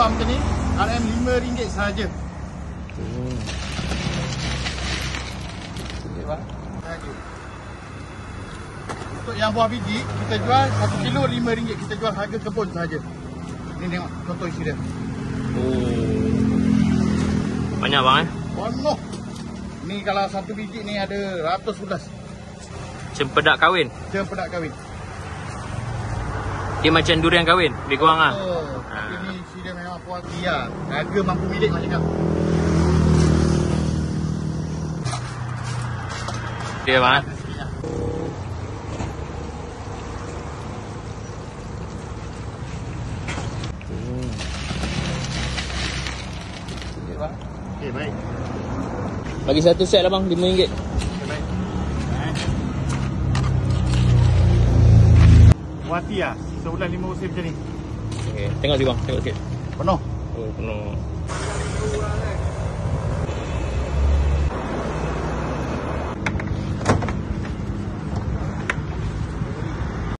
besar macam ni, RM RM5 sahaja. Okey bang. Sahaja. Untuk yang buah biji, kita jual 1 kilo RM5. Kita jual harga kebun sahaja. Ni tengok contoh isi dia. Banyak bang Penuh. Ni kalau satu biji ni ada ratus ulas. Cempedak kahwin. Cempedak kahwin. Dia macam durian kahwin, lebih kurang lah. Tapi ni isi dia memang puas dia. Harga mampu milik macam cakap. Dia bang Okey, baik. Bagi satu set lah bang, RM5. Okey, baik. Wati lah. Sebulan 5 musim macam ni. Okay. Tengok sikit bang, tengok sikit. Penuh. Oh, penuh.